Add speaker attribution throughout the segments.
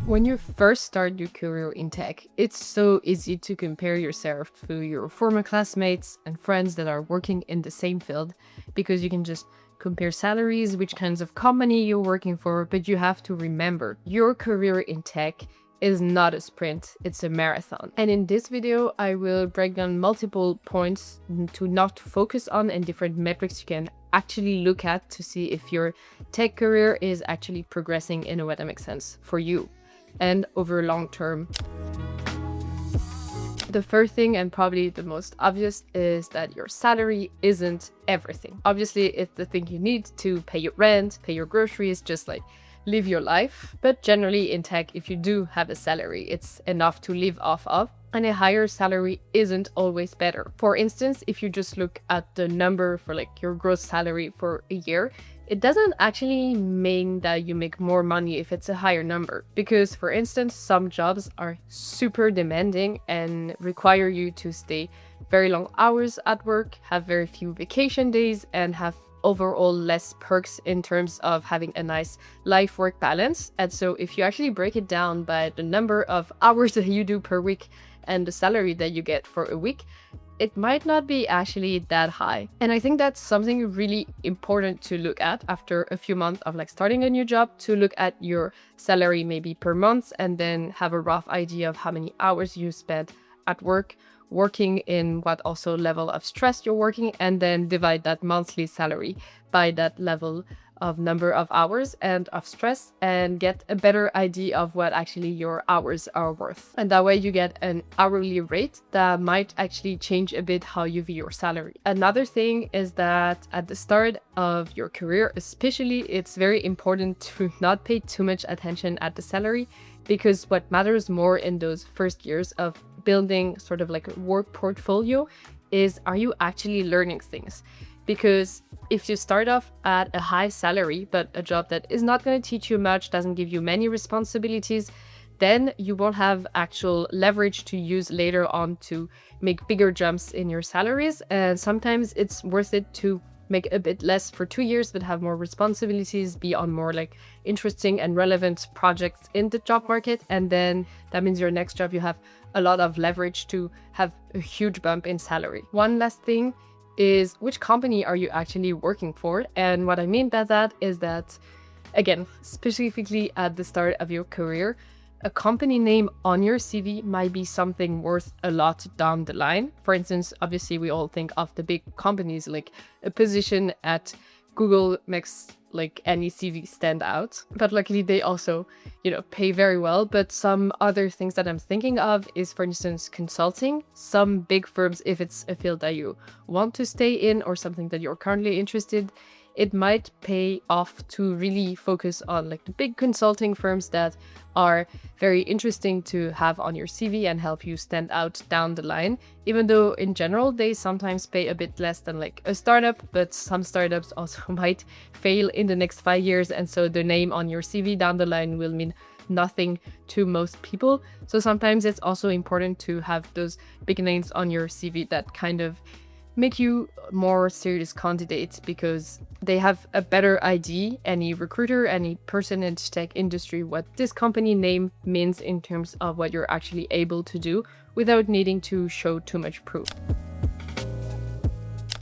Speaker 1: When you first start your career in tech, it's so easy to compare yourself to your former classmates and friends that are working in the same field because you can just compare salaries, which kinds of company you're working for, but you have to remember your career in tech is not a sprint, it's a marathon. And in this video, I will break down multiple points to not focus on and different metrics you can actually look at to see if your tech career is actually progressing in a way that makes sense for you and over long term. The first thing, and probably the most obvious, is that your salary isn't everything. Obviously, it's the thing you need to pay your rent, pay your groceries, just like live your life. But generally in tech, if you do have a salary, it's enough to live off of. And a higher salary isn't always better. For instance, if you just look at the number for like your gross salary for a year, it doesn't actually mean that you make more money if it's a higher number. Because for instance, some jobs are super demanding and require you to stay very long hours at work, have very few vacation days, and have overall less perks in terms of having a nice life-work balance. And so if you actually break it down by the number of hours that you do per week and the salary that you get for a week, it might not be actually that high. And I think that's something really important to look at after a few months of like starting a new job, to look at your salary maybe per month and then have a rough idea of how many hours you spent at work, working in what also level of stress you're working, and then divide that monthly salary by that level of number of hours and of stress and get a better idea of what actually your hours are worth. And that way you get an hourly rate that might actually change a bit how you view your salary. Another thing is that at the start of your career, especially, it's very important to not pay too much attention at the salary, because what matters more in those first years of building sort of like a work portfolio is, are you actually learning things? Because if you start off at a high salary, but a job that is not going to teach you much, doesn't give you many responsibilities, then you won't have actual leverage to use later on to make bigger jumps in your salaries. And sometimes it's worth it to make a bit less for 2 years, but have more responsibilities, be on more like interesting and relevant projects in the job market. And then that means your next job, you have a lot of leverage to have a huge bump in salary. One last thing is, which company are you actually working for? And what I mean by that is that, again, specifically at the start of your career, a company name on your CV might be something worth a lot down the line. For instance, obviously we all think of the big companies, like a position at Google makes like any CV stand out. But luckily they also, pay very well. But some other things that I'm thinking of is, for instance, consulting. Some big firms, if it's a field that you want to stay in or something that you're currently interested, it might pay off to really focus on like the big consulting firms that are very interesting to have on your CV and help you stand out down the line. Even though in general, they sometimes pay a bit less than like a startup, but some startups also might fail in the next 5 years. And so the name on your CV down the line will mean nothing to most people. So sometimes it's also important to have those big names on your CV that kind of make you more serious candidates, because they have a better idea, any recruiter, any person in the tech industry, what this company name means in terms of what you're actually able to do without needing to show too much proof.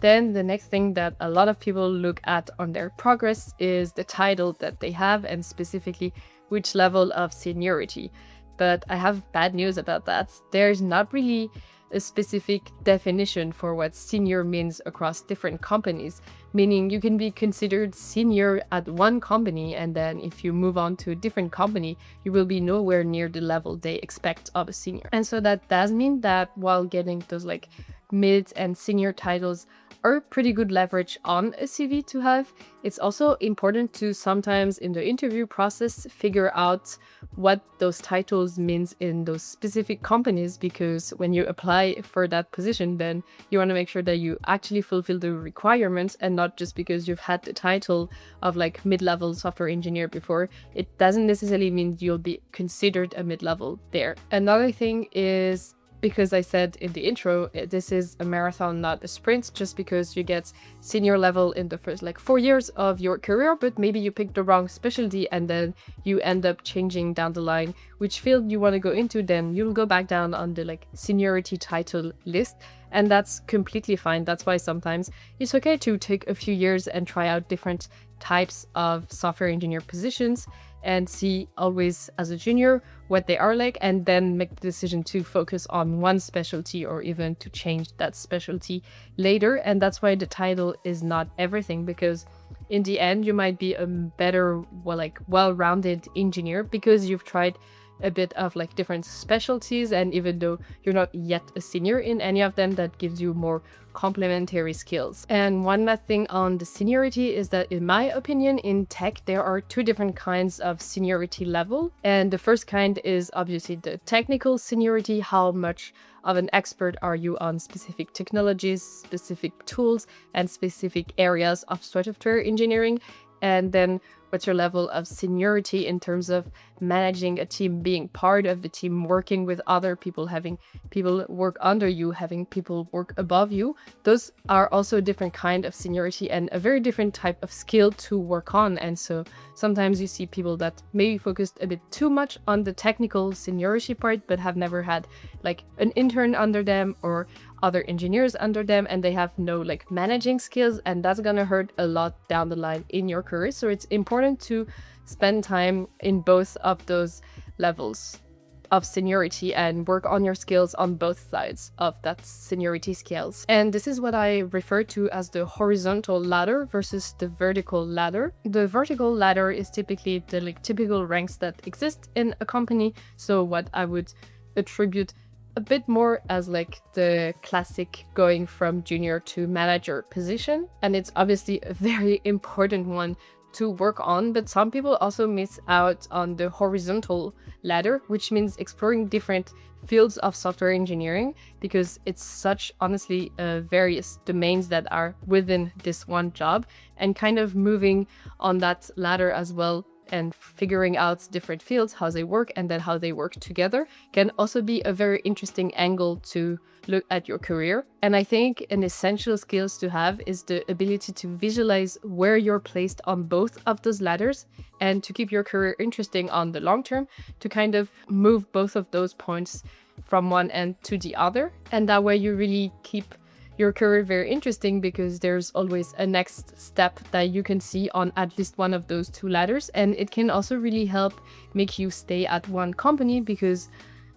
Speaker 1: Then the next thing that a lot of people look at on their progress is the title that they have, and specifically which level of seniority. But I have bad news about that. There's not really a specific definition for what senior means across different companies, meaning you can be considered senior at one company, and then if you move on to a different company, you will be nowhere near the level they expect of a senior. And so that does mean that while getting those like mid and senior titles are pretty good leverage on a CV to have, it's also important to sometimes in the interview process figure out what those titles means in those specific companies, because when you apply for that position, then you want to make sure that you actually fulfill the requirements, and not just because you've had the title of like mid-level software engineer before, it doesn't necessarily mean you'll be considered a mid-level there. Another thing is because I said in the intro, this is a marathon, not a sprint, just because you get senior level in the first like 4 years of your career, but maybe you picked the wrong specialty and then you end up changing down the line which field you want to go into, then you'll go back down on the like seniority title list. And that's completely fine. That's why sometimes it's okay to take a few years and try out different types of software engineer positions and see always as a junior what they are like, and then make the decision to focus on one specialty or even to change that specialty later. And that's why the title is not everything, because in the end you might be a better, well-rounded engineer because you've tried a bit of like different specialties, and even though you're not yet a senior in any of them, that gives you more complementary skills. And one last thing on the seniority is that, in my opinion, in tech there are two different kinds of seniority level. And the first kind is obviously the technical seniority. How much of an expert are you on specific technologies, specific tools, and specific areas of software engineering? And then what's your level of seniority in terms of managing a team, being part of the team, working with other people, having people work under you, having people work above you? Those are also a different kind of seniority and a very different type of skill to work on. And so sometimes you see people that maybe focused a bit too much on the technical seniority part, but have never had like an intern under them or other engineers under them, and they have no like managing skills, and that's gonna hurt a lot down the line in your career. So it's important to spend time in both of those levels of seniority and work on your skills on both sides of that seniority scales. And this is what I refer to as the horizontal ladder versus the vertical ladder. The vertical ladder is typically the like typical ranks that exist in a company. So what I would attribute a bit more as like the classic going from junior to manager position. And it's obviously a very important one to work on, but some people also miss out on the horizontal ladder, which means exploring different fields of software engineering, because it's such honestly various domains that are within this one job, and kind of moving on that ladder as well and figuring out different fields, how they work, and then how they work together can also be a very interesting angle to look at your career. And I think an essential skills to have is the ability to visualize where you're placed on both of those ladders, and to keep your career interesting on the long term, to kind of move both of those points from one end to the other. And that way you really keep your career very interesting, because there's always a next step that you can see on at least one of those two ladders. And it can also really help make you stay at one company, because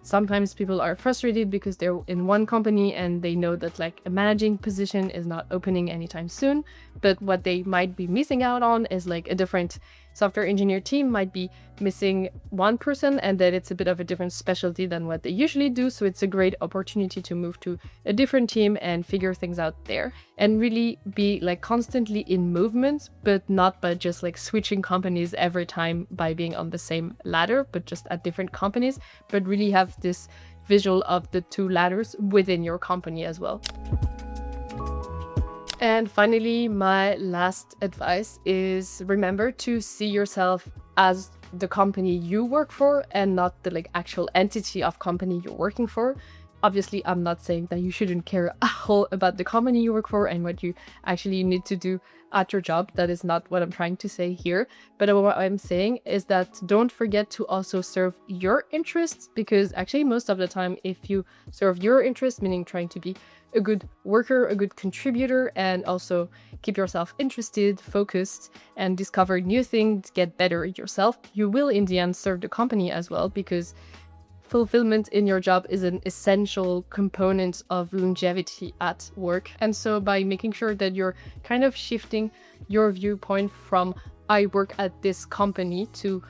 Speaker 1: sometimes people are frustrated because they're in one company and they know that like a managing position is not opening anytime soon, but what they might be missing out on is like a different software engineer team might be missing one person, and then it's a bit of a different specialty than what they usually do. So it's a great opportunity to move to a different team and figure things out there, and really be like constantly in movement, but not by just like switching companies every time by being on the same ladder, but just at different companies, but really have this visual of the two ladders within your company as well. And finally, my last advice is remember to see yourself as the company you work for and not the like actual entity of company you're working for. Obviously, I'm not saying that you shouldn't care a whole about the company you work for and what you actually need to do at your job. That is not what I'm trying to say here. But what I'm saying is that don't forget to also serve your interests, because actually most of the time, if you serve your interests, meaning trying to be a good worker, a good contributor, and also keep yourself interested, focused, and discover new things, get better yourself, you will in the end serve the company as well, because fulfillment in your job is an essential component of longevity at work. And so by making sure that you're kind of shifting your viewpoint from I work at this company to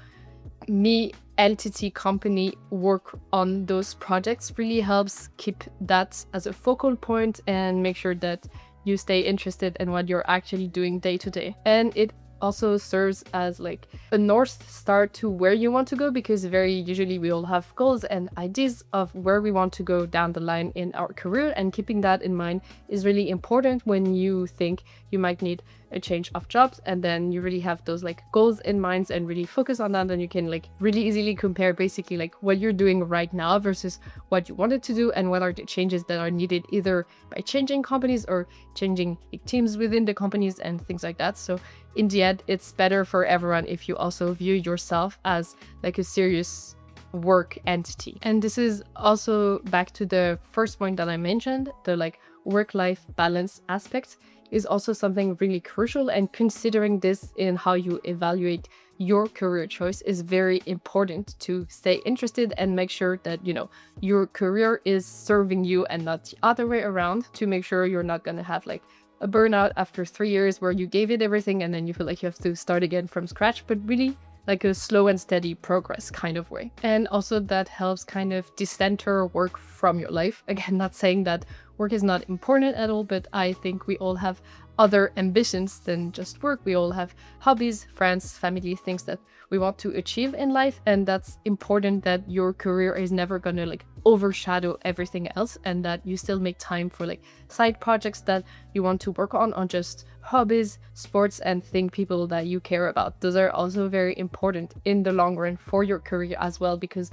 Speaker 1: me, entity, company, work on those projects, really helps keep that as a focal point and make sure that you stay interested in what you're actually doing day to day. And it also serves as like a north star to where you want to go, because very usually we all have goals and ideas of where we want to go down the line in our career, and keeping that in mind is really important when you think you might need a change of jobs, and then you really have those like goals in mind and really focus on that, then you can like really easily compare basically like what you're doing right now versus what you wanted to do, and what are the changes that are needed either by changing companies or changing like, teams within the companies and things like that. So in the end, it's better for everyone if you also view yourself as like a serious work entity. And this is also back to the first point that I mentioned, the like work-life balance aspect is also something really crucial, and considering this in how you evaluate your career choice is very important to stay interested and make sure that, you know, your career is serving you and not the other way around, to make sure you're not going to have like a burnout after 3 years where you gave it everything and then you feel like you have to start again from scratch, but really like a slow and steady progress kind of way. And also that helps kind of decenter work from your life. Again, not saying that work is not important at all, but I think we all have other ambitions than just work. We all have hobbies, friends, family, things that we want to achieve in life, and that's important that your career is never gonna like overshadow everything else, and that you still make time for like side projects that you want to work on just hobbies, sports, and people that you care about. Those are also very important in the long run for your career as well, because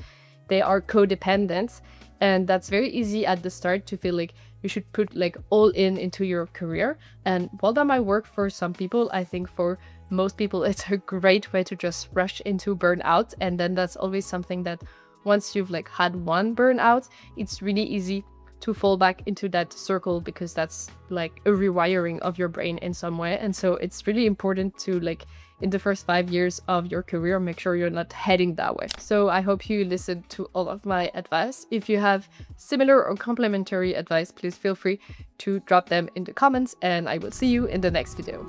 Speaker 1: they are codependent, and that's very easy at the start to feel like you should put like all in into your career. And while that might work for some people, I think for most people it's a great way to just rush into burnout, and then that's always something that once you've like had one burnout, it's really easy to fall back into that circle, because that's like a rewiring of your brain in some way. And so it's really important to like in the first 5 years of your career make sure you're not heading that way. So I hope you listened to all of my advice. If you have similar or complementary advice, please feel free to drop them in the comments, and I will see you in the next video.